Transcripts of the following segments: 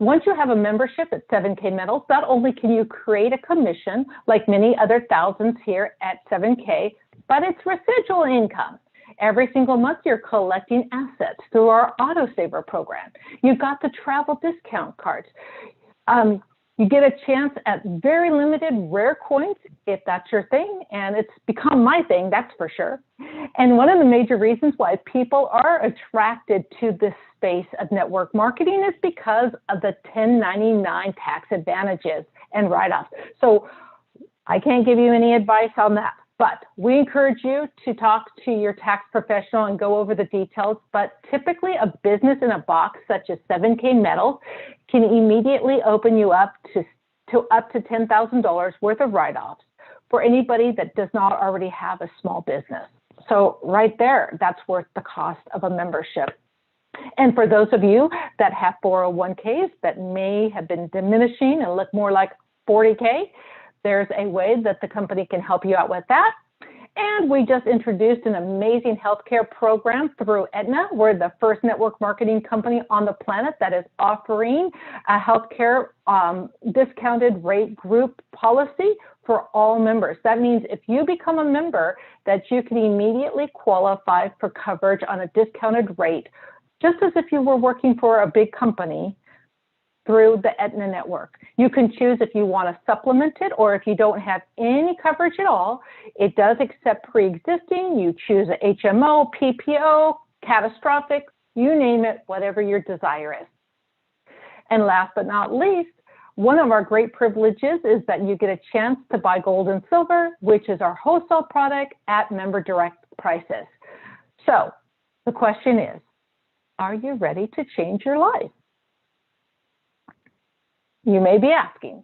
Once you have a membership at 7K Metals, not only can you create a commission like many other thousands here at 7K, but it's residual income. Every single month, you're collecting assets through our autosaver program. You've got the travel discount cards. You get a chance at very limited rare coins, if that's your thing, and it's become my thing, that's for sure. And one of the major reasons why people are attracted to this space of network marketing is because of the 1099 tax advantages and write-offs. So I can't give you any advice on that, but we encourage you to talk to your tax professional and go over the details. But typically a business in a box such as 7K Metals can immediately open you up to up to $10,000 worth of write-offs for anybody that does not already have a small business. So right there, that's worth the cost of a membership. And for those of you that have 401ks that may have been diminishing and look more like 40K, there's a way that the company can help you out with that. And we just introduced an amazing healthcare program through Aetna. We're the first network marketing company on the planet that is offering a healthcare discounted rate group policy for all members. That means if you become a member, that you can immediately qualify for coverage on a discounted rate, just as if you were working for a big company through the Aetna network. You can choose if you want to supplement it or if you don't have any coverage at all. It does accept pre-existing. You choose a HMO, PPO, catastrophic, you name it, whatever your desire is. And last but not least, one of our great privileges is that you get a chance to buy gold and silver, which is our wholesale product at member direct prices. So the question is, are you ready to change your life? You may be asking,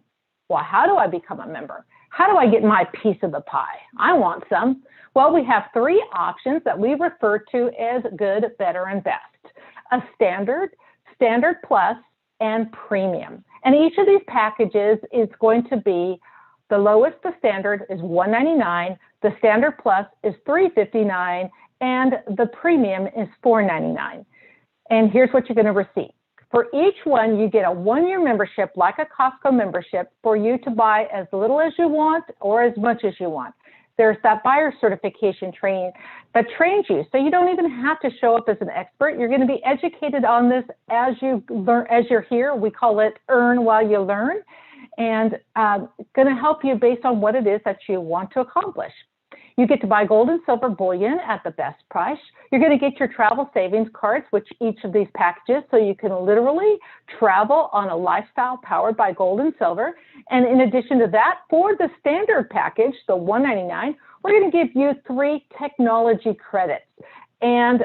well, how do I become a member? How do I get my piece of the pie? I want some. Well, we have three options that we refer to as good, better, and best. A standard, standard plus, and premium. And each of these packages is going to be the lowest, the standard is $199, the standard plus is $359, and the premium is $499. And here's what you're going to receive. For each one, you get a one-year membership, like a Costco membership, for you to buy as little as you want or as much as you want. There's that buyer certification training that trains you, so you don't even have to show up as an expert. You're going to be educated on this as you learn, as you're here. We call it earn while you learn, and going to help you based on what it is that you want to accomplish. You get to buy gold and silver bullion at the best price. You're going to get your travel savings cards, which each of these packages, so you can literally travel on a lifestyle powered by gold and silver. And in addition to that, for the standard package, the $199, we're going to give you 3 technology credits. And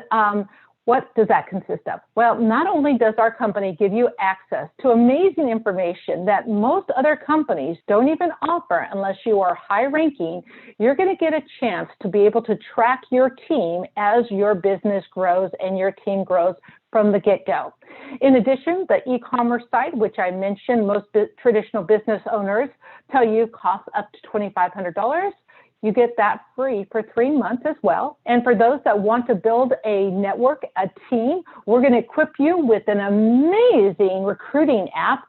what does that consist of? Well, not only does our company give you access to amazing information that most other companies don't even offer unless you are high ranking, you're going to get a chance to be able to track your team as your business grows and your team grows from the get-go. In addition, the e-commerce site, which I mentioned most traditional business owners tell you costs up to $2,500. You get that free for 3 months as well. And for those that want to build a network, a team, we're going to equip you with an amazing recruiting app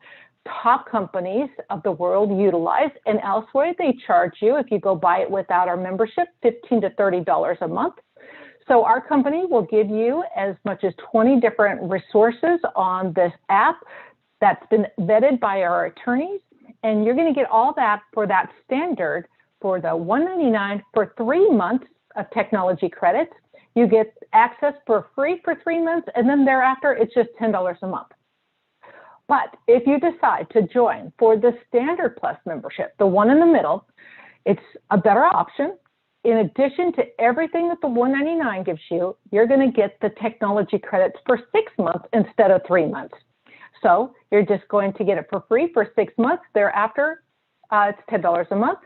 top companies of the world utilize, and elsewhere they charge you, if you go buy it without our membership, $15 to $30 a month. So our company will give you as much as 20 different resources on this app that's been vetted by our attorneys, and you're going to get all that for that standard for the $199 for 3 months of technology credits. You get access for free for 3 months, and then thereafter, it's just $10 a month. But if you decide to join for the Standard Plus membership, the one in the middle, it's a better option. In addition to everything that the $199 gives you, you're going to get the technology credits for 6 months instead of 3 months. So you're just going to get it for free for 6 months. Thereafter, it's $10 a month.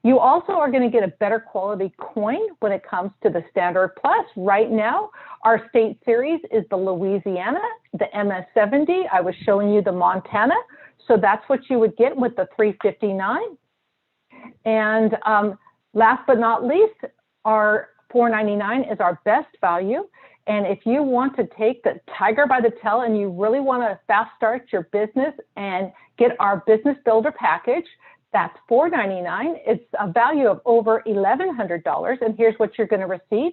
You also are going to get a better quality coin when it comes to the Standard Plus. Right now, our state series is the Louisiana, the MS-70. I was showing you the Montana. So that's what you would get with the $359. And last but not least, our $499 is our best value. And if you want to take the tiger by the tail and you really want to fast start your business and get our business builder package, that's $4.99. It's a value of over $1,100. And here's what you're going to receive.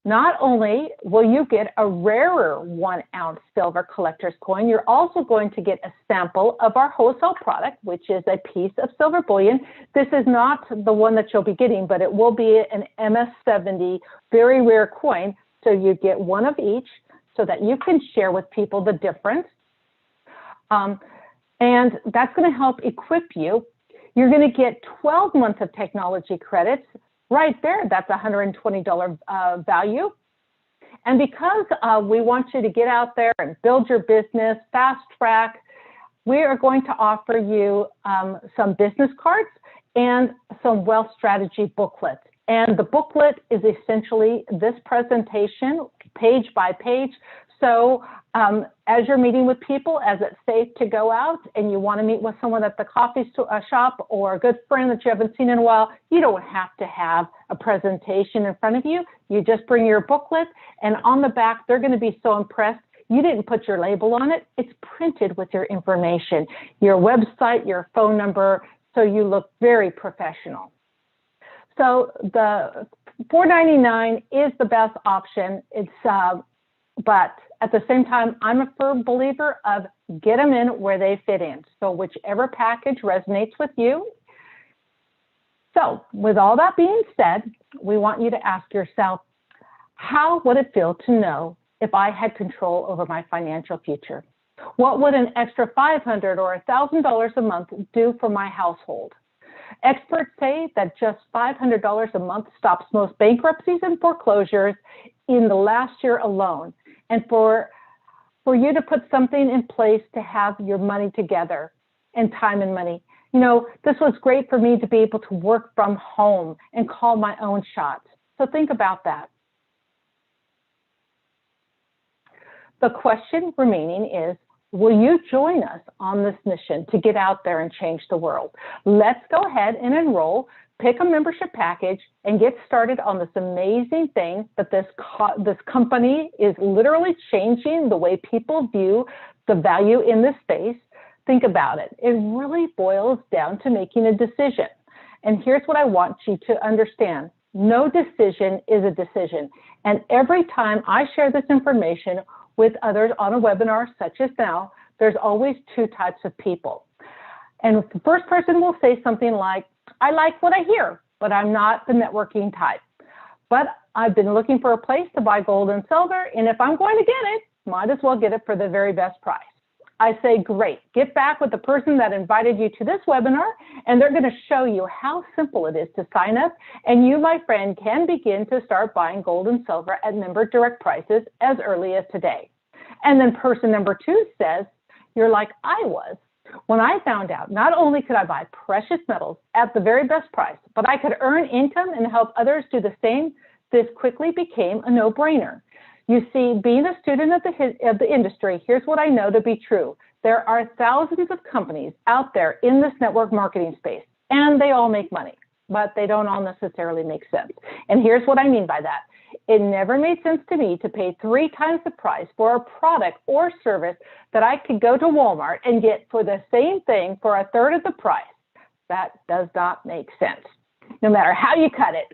Not only will you get a rarer 1-ounce silver collector's coin, you're also going to get a sample of our wholesale product, which is a piece of silver bullion. This is not the one that you'll be getting, but it will be an MS-70 very rare coin. So you get one of each so that you can share with people the difference. And that's going to help equip you. You're going to get 12 months of technology credits. Right there, that's $120 value. And because we want you to get out there and build your business, fast track, we are going to offer you some business cards and some wealth strategy booklets. And the booklet is essentially this presentation, page by page. So as you're meeting with people, as it's safe to go out and you want to meet with someone at the coffee shop or a good friend that you haven't seen in a while, you don't have to have a presentation in front of you. You just bring your booklet, and on the back, they're going to be so impressed. You didn't put your label on it. It's printed with your information, your website, your phone number, so you look very professional. So the $4.99 is the best option. But at the same time, I'm a firm believer of get them in where they fit in. So whichever package resonates with you. So with all that being said, we want you to ask yourself, how would it feel to know if I had control over my financial future? What would an extra $500 or $1,000 a month do for my household? Experts say that just $500 a month stops most bankruptcies and foreclosures in the last year alone. And for you to put something in place to have your money together and time and money. You know, this was great for me to be able to work from home and call my own shots. So think about that. The question remaining is, will you join us on this mission to get out there and change the world? Let's go ahead and enroll, pick a membership package, and get started on this amazing thing that this company is literally changing the way people view the value in this space. Think about it. It really boils down to making a decision. And here's what I want you to understand. No decision is a decision. And every time I share this information with others on a webinar such as now, there's always two types of people. And the first person will say something like, I like what I hear, but I'm not the networking type. But I've been looking for a place to buy gold and silver, and if I'm going to get it, might as well get it for the very best price. I say, great, get back with the person that invited you to this webinar, and they're going to show you how simple it is to sign up, and you, my friend, can begin to start buying gold and silver at member direct prices as early as today. And then person number two says, you're like I was. When I found out not only could I buy precious metals at the very best price, but I could earn income and help others do the same, this quickly became a no-brainer. You see, being a student of the industry, here's what I know to be true. There are thousands of companies out there in this network marketing space, and they all make money, but they don't all necessarily make sense. And here's what I mean by that. It never made sense to me to pay 3 times the price for a product or service that I could go to Walmart and get for the same thing for a third of the price. That does not make sense, no matter how you cut it.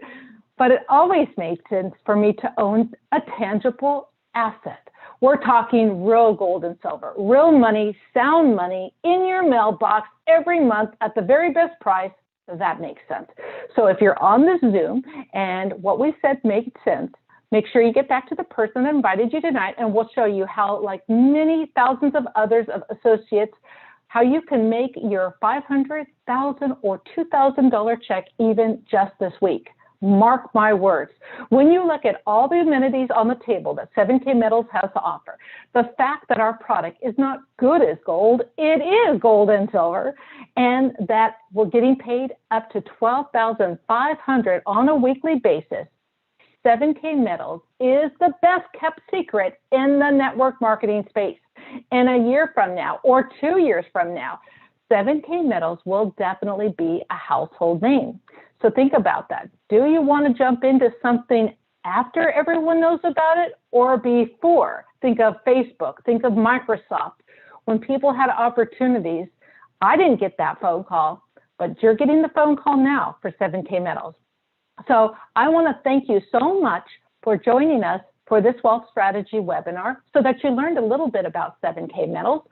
But it always made sense for me to own a tangible asset. We're talking real gold and silver, real money, sound money in your mailbox every month at the very best price. That makes sense. So if you're on this Zoom and what we said makes sense, make sure you get back to the person that invited you tonight, and we'll show you how, like many thousands of others of associates, how you can make your $500,000 or $2,000 check even just this week. Mark my words. When you look at all the amenities on the table that 7K Metals has to offer, the fact that our product is not good as gold, it is gold and silver, and that we're getting paid up to $12,500 on a weekly basis, 7K Metals is the best kept secret in the network marketing space. In a year from now or 2 years from now, 7K Metals will definitely be a household name. So think about that. Do you want to jump into something after everyone knows about it or before? Think of Facebook, think of Microsoft. When people had opportunities, I didn't get that phone call, but you're getting the phone call now for 7K Metals. So I want to thank you so much for joining us for this wealth strategy webinar so that you learned a little bit about 7K Metals.